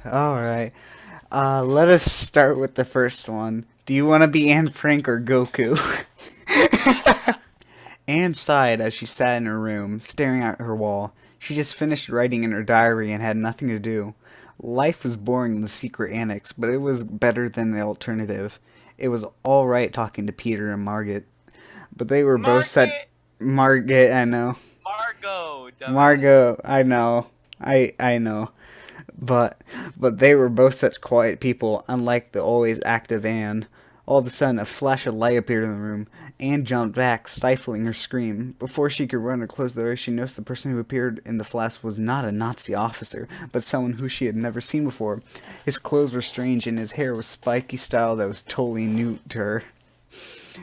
Alright. Let us start with the first one. Do you want to be Anne Frank or Goku? Anne sighed as she sat in her room, staring at her wall. She just finished writing in her diary and had nothing to do. Life was boring in the secret annex, but it was better than the alternative. It was alright talking to Peter and Margaret. But they were both set. Margaret! Margaret, I know. Margot, dumbass. Margot, I know. I know. But they were both such quiet people, unlike the always active Anne. All of a sudden, a flash of light appeared in the room. Anne jumped back, stifling her scream. Before she could run or close the door, she noticed the person who appeared in the flash was not a Nazi officer, but someone who she had never seen before. His clothes were strange, and his hair was spiky style that was totally new to her.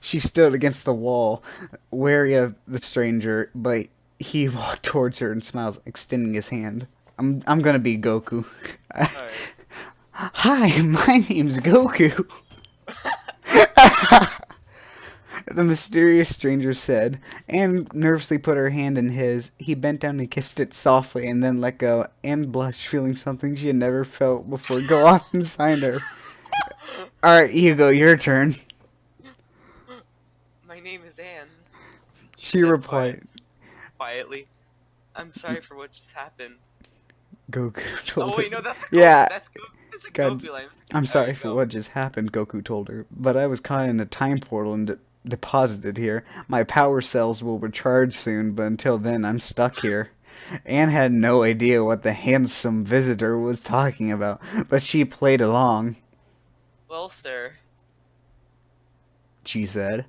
She stood against the wall, wary of the stranger, but he walked towards her and smiled, extending his hand. I'm gonna be Goku. Alright. Hi, my name's Goku. The mysterious stranger said. Anne nervously put her hand in his. He bent down and kissed it softly and then let go. Anne blushed, feeling something she had never felt before go off inside her. Alright, Hugo, your turn. My name is Anne. She said replied. Quietly. I'm sorry for what just happened. Goku told Oh her. wait, no, that's a Goku. Yeah. That's a God, Goku line. I'm sorry Alright, for go. what just happened, Goku told her, but I was caught in a time portal and deposited here. My power cells will recharge soon, but until then, I'm stuck here. Anne had no idea what the handsome visitor was talking about, but she played along, Well, sir, she said.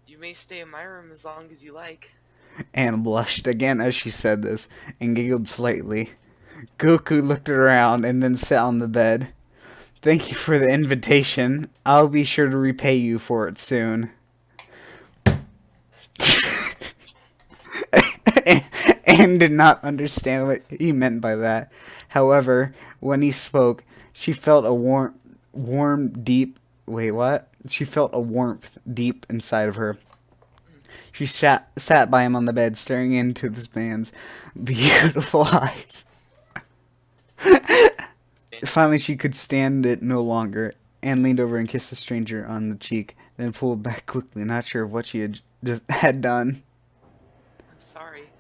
you may stay in my room as long as you like. Anne blushed again as she said this, and giggled slightly. Goku looked around and then sat on the bed. Thank you for the invitation. I'll be sure to repay you for it soon. Anne did not understand what he meant by that. However, when he spoke, she felt a She felt a warmth deep inside of her. She sat by him on the bed, staring into this man's beautiful eyes. Finally, she could stand it no longer, and leaned over and kissed the stranger on the cheek, then pulled back quickly, not sure of what she had done. I'm sorry.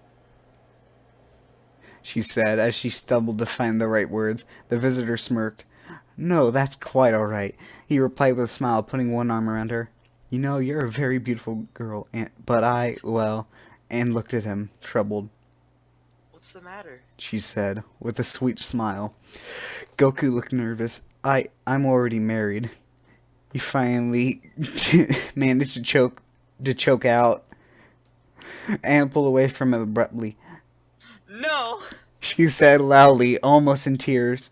She said as she stumbled to find the right words. The visitor smirked. No, that's quite all right, he replied with a smile, putting one arm around her. You know, you're a very beautiful girl, but Anne looked at him, troubled. What's the matter? She said, with a sweet smile. Goku looked nervous. I'm already married. He finally managed to choke out. Anne pulled away from him abruptly. No! She said loudly, almost in tears.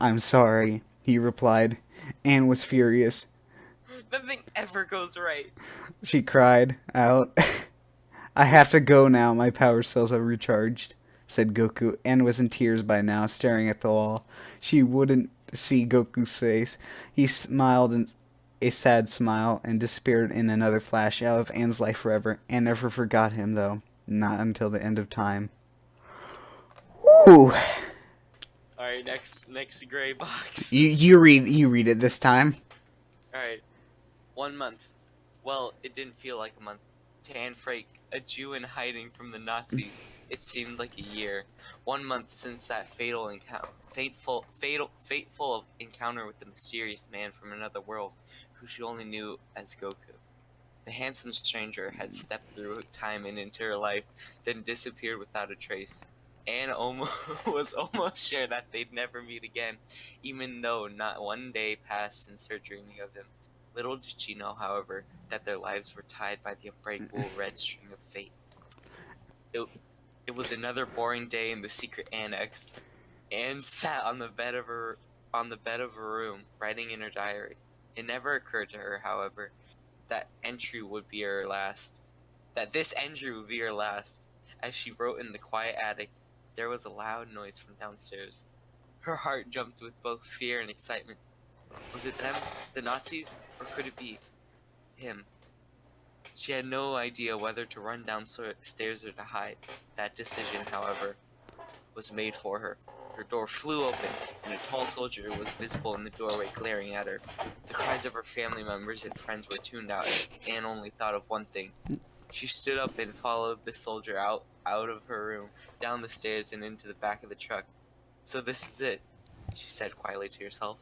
I'm sorry, he replied. Anne was furious. Nothing ever goes right. She cried out. I have to go now, my power cells are recharged, said Goku. Anne was in tears by now, staring at the wall. She wouldn't see Goku's face. He smiled a sad smile and disappeared in another flash out of Anne's life forever. Anne never forgot him, though. Not until the end of time. Whew. Alright, next gray box. You read it this time. Alright. 1 month. Well, it didn't feel like a month. To Anne Frank, a Jew in hiding from the Nazis, it seemed like a year. 1 month since that fateful encounter with the mysterious man from another world, who she only knew as Goku. The handsome stranger had stepped through time and into her life, then disappeared without a trace. Anne was almost sure that they'd never meet again, even though not one day passed since her dreaming of him. Little did she know, however, that their lives were tied by the unbreakable red string of fate. It was another boring day in the secret annex. Anne sat on the bed of her room, writing in her diary. It never occurred to her, however, that this entry would be her last. As she wrote in the quiet attic, there was a loud noise from downstairs. Her heart jumped with both fear and excitement. Was it them, the Nazis, or could it be him? She had no idea whether to run down stairs or to hide. That decision, however, was made for her. Her door flew open, and a tall soldier was visible in the doorway glaring at her. The cries of her family members and friends were tuned out, as Anne only thought of one thing. She stood up and followed the soldier out of her room, down the stairs and into the back of the truck. So this is it, she said quietly to herself.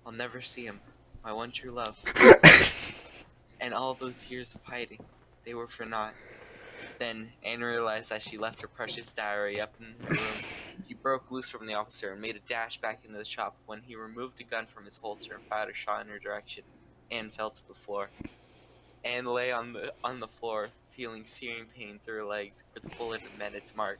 I'll never see him, my one true love. And all those years of hiding, they were for naught. Then Anne realized that she left her precious diary up in her room. She broke loose from the officer and made a dash back into the shop. When he removed a gun from his holster and fired a shot in her direction, Anne fell to the floor. Anne lay on the floor, feeling searing pain through her legs, where the bullet had met its mark.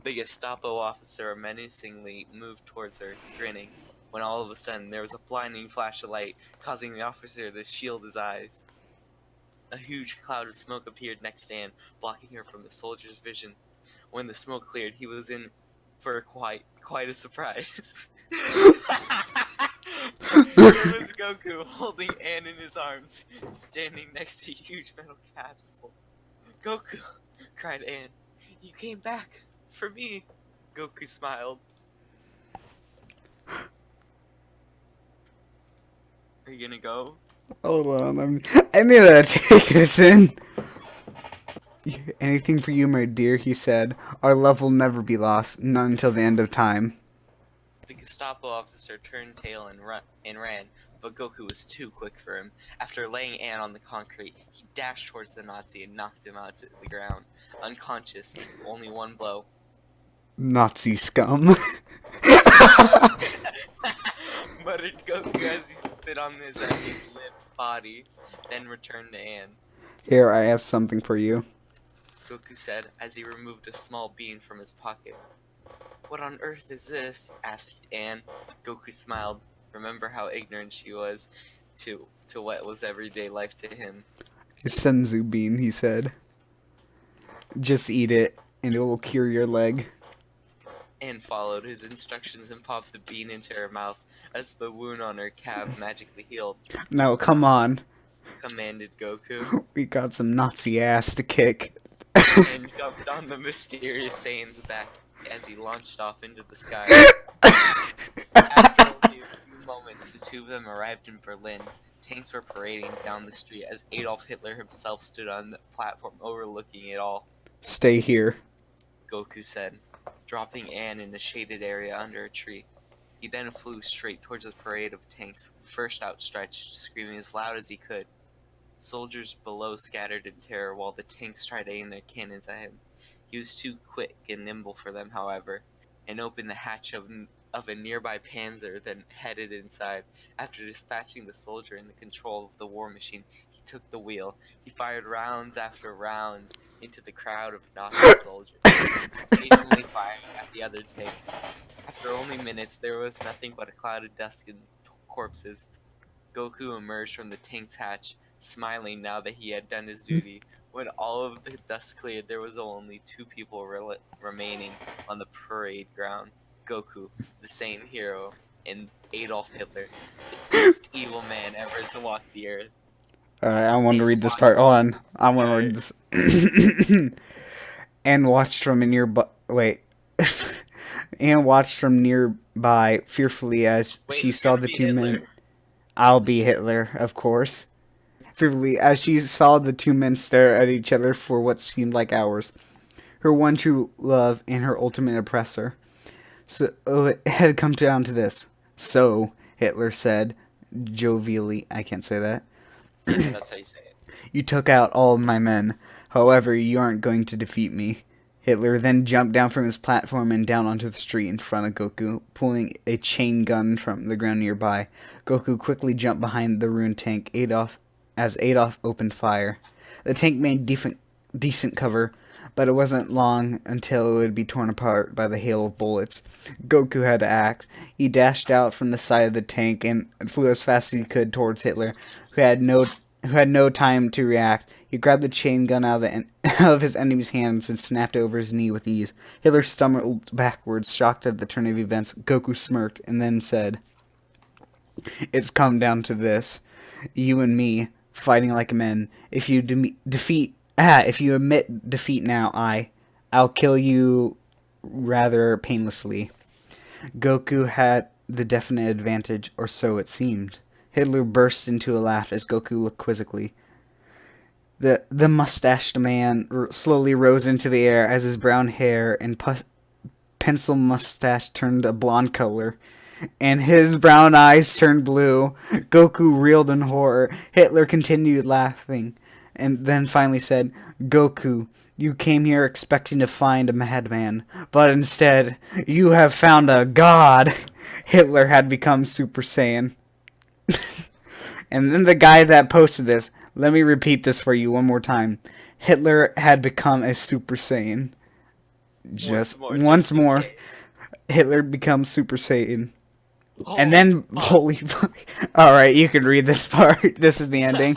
The Gestapo officer menacingly moved towards her, grinning, when all of a sudden there was a blinding flash of light, causing the officer to shield his eyes. A huge cloud of smoke appeared next to Anne, blocking her from the soldier's vision. When the smoke cleared, he was in for quite a surprise. It was Goku, holding Anne in his arms, standing next to a huge metal capsule. Goku, cried Anne, you came back for me. Goku smiled. Are you gonna go? Hold on, I need to take this in. Anything for you, my dear, he said. Our love will never be lost, not until the end of time. The Gestapo officer turned tail and ran, but Goku was too quick for him. After laying Anne on the concrete, he dashed towards the Nazi and knocked him out to the ground, unconscious, only one blow. Nazi scum. Muttered Goku as he spit on his enemy's limp body, then returned to Anne. Here, I have something for you, Goku said as he removed a small bean from his pocket. What on earth is this? Asked Anne. Goku smiled. Remember how ignorant she was to what was everyday life to him. a senzu bean, he said. Just eat it, and it will cure your leg. Anne followed his instructions and popped the bean into her mouth as the wound on her calf magically healed. Now, come on. Commanded Goku. We got some Nazi ass to kick. And jumped on the mysterious Saiyan's back as he launched off into the sky. After only a few moments, the two of them arrived in Berlin. Tanks were parading down the street as Adolf Hitler himself stood on the platform overlooking it all. Stay here, Goku said, dropping Anne in the shaded area under a tree. He then flew straight towards the parade of tanks, first outstretched, screaming as loud as he could. Soldiers below scattered in terror while the tanks tried to aim their cannons at him. He was too quick and nimble for them, however, and opened the hatch of a nearby panzer, then headed inside. After dispatching the soldier in the control of the war machine, he took the wheel. He fired rounds after rounds into the crowd of Nazi soldiers, occasionally firing at the other tanks. After only minutes, there was nothing but a cloud of dust and corpses. Goku emerged from the tank's hatch, smiling now that he had done his duty. When all of the dust cleared, there was only two people remaining on the parade ground. Goku, the Saiyan hero, and Adolf Hitler, the most evil man ever to walk the earth. Alright, I want to read this part. Hold on. I want to read this. Anne watched from a nearby... Wait. Anne watched from nearby fearfully as she saw the two men... I'll be Hitler, of course. Fearfully as she saw the two men stare at each other for what seemed like hours. Her one true love and her ultimate oppressor. So it had come down to this. So, Hitler said, jovially, I can't say that. Yeah, that's how you say it. You took out all of my men. However, you aren't going to defeat me. Hitler then jumped down from his platform and down onto the street in front of Goku, pulling a chain gun from the ground nearby. Goku quickly jumped behind the ruined tank as Adolf opened fire. The tank made decent cover, but it wasn't long until it would be torn apart by the hail of bullets. Goku had to act. He dashed out from the side of the tank and flew as fast as he could towards Hitler, who had no who had no time to react. He grabbed the chain gun out of, out of his enemy's hands and snapped it over his knee with ease. Hitler stumbled backwards, shocked at the turn of events. Goku smirked and then said, "It's come down to this. You and me, fighting like men. If you if you admit defeat now, I'll kill you rather painlessly." Goku had the definite advantage, or so it seemed. Hitler burst into a laugh as Goku looked quizzically. The mustached man slowly rose into the air as his brown hair and pencil mustache turned a blonde color, and his brown eyes turned blue. Goku reeled in horror. Hitler continued laughing, and then finally said, "Goku, you came here expecting to find a madman, but instead, you have found a god." Hitler had become Super Saiyan. And then the guy that posted this, let me repeat this for you one more time. Hitler had become a Super Saiyan. Just once more, Hitler becomes Super Saiyan. Oh, And then, holy fuck. Alright, you can read this part. This is the ending.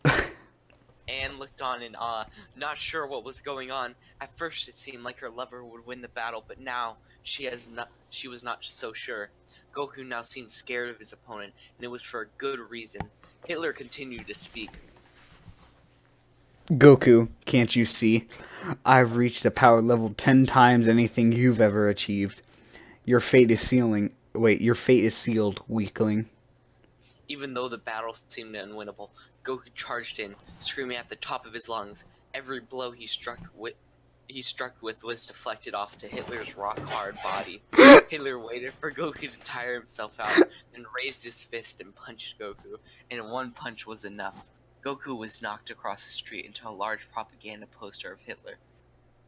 Anne looked on in awe, not sure what was going on. At first it seemed like her lover would win the battle, but now she was not so sure. Goku now seemed scared of his opponent, and it was for a good reason. Hitler continued to speak. Goku, can't you see? I've reached a power level 10 times anything you've ever achieved. Your fate is your fate is sealed, weakling. Even though the battle seemed unwinnable, Goku charged in, screaming at the top of his lungs. Every blow he struck with was deflected off to Hitler's rock-hard body. Hitler waited for Goku to tire himself out, then raised his fist and punched Goku, and one punch was enough. Goku was knocked across the street into a large propaganda poster of Hitler,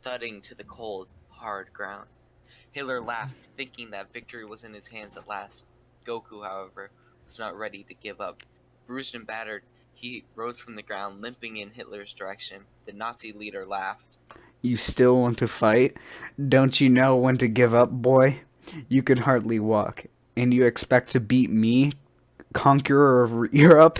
thudding to the cold, hard ground. Hitler laughed, thinking that victory was in his hands at last. Goku, however, was not ready to give up. Bruised and battered, he rose from the ground, limping in Hitler's direction. The Nazi leader laughed. You still want to fight? Don't you know when to give up, boy? You can hardly walk, and you expect to beat me, conqueror of Europe?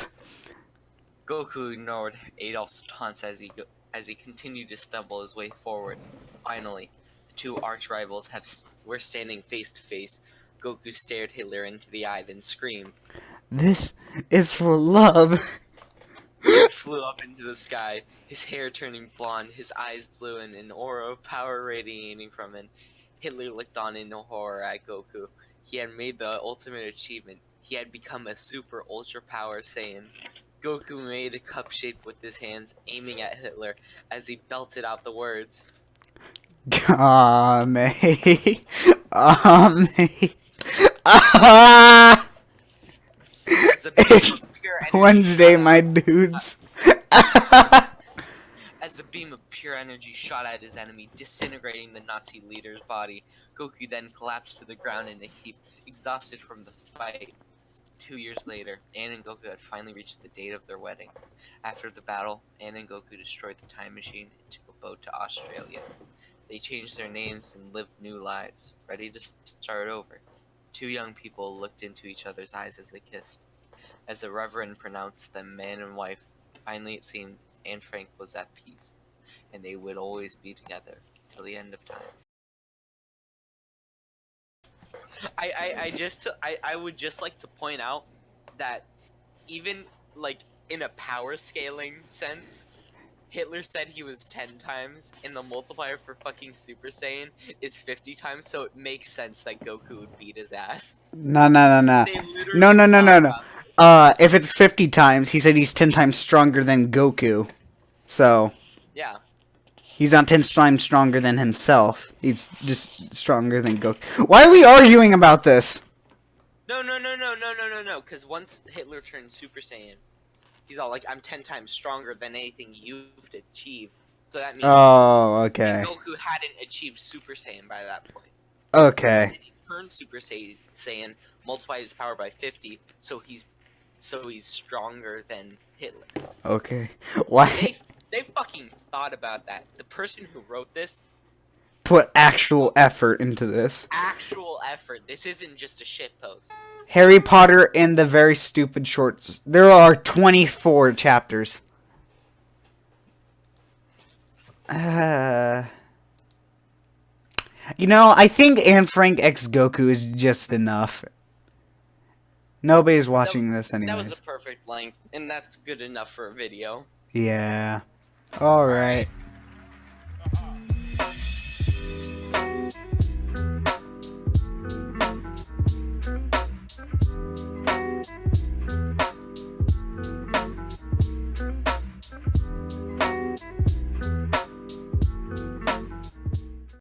Goku ignored Adolf's taunts as he continued to stumble his way forward. Finally, the two arch-rivals were standing face to face. Goku stared Hitler into the eye, then screamed. This is for love. He flew up into the sky, his hair turning blonde, his eyes blue, and an aura of power radiating from him. Hitler looked on in horror at Goku. He had made the ultimate achievement. He had become a super ultra power Saiyan. Goku made a cup shape with his hands, aiming at Hitler as he belted out the words. Ah, me. Ah, me. Ah! As a beam of pure energy Wednesday, shot my dudes. As a beam of pure energy shot at his enemy, disintegrating the Nazi leader's body, Goku then collapsed to the ground in a heap, exhausted from the fight. 2 years later, Anne and Goku had finally reached the date of their wedding. After the battle, Anne and Goku destroyed the time machine and took a boat to Australia. They changed their names and lived new lives, ready to start over. Two young people looked into each other's eyes as they kissed. As the Reverend pronounced them man and wife, finally it seemed Anne Frank was at peace, and they would always be together till the end of time. I would just like to point out that even like in a power scaling sense, Hitler said he was 10 times, and the multiplier for fucking Super Saiyan is 50 times, so it makes sense that Goku would beat his ass. No. They literally No. If it's 50 times, he said he's 10 times stronger than Goku. So, yeah. he's not 10 times stronger than himself. He's just stronger than Goku. Why are we arguing about this? No, because once Hitler turned Super Saiyan, he's all like, I'm 10 times stronger than anything you've achieved. So that means okay. Goku hadn't achieved Super Saiyan by that point. Okay. And he turned Super Saiyan, multiplied his power by 50, so he's stronger than Hitler. Okay. Why? They fucking thought about that. The person who wrote this put actual effort into this. Actual effort. This isn't just a shit post. Harry Potter and the Very Stupid Shorts. There are 24 chapters. You know, I think Anne Frank X Goku is just enough. Nobody's watching this anyways. That was a perfect length, and that's good enough for a video. Yeah. Alright.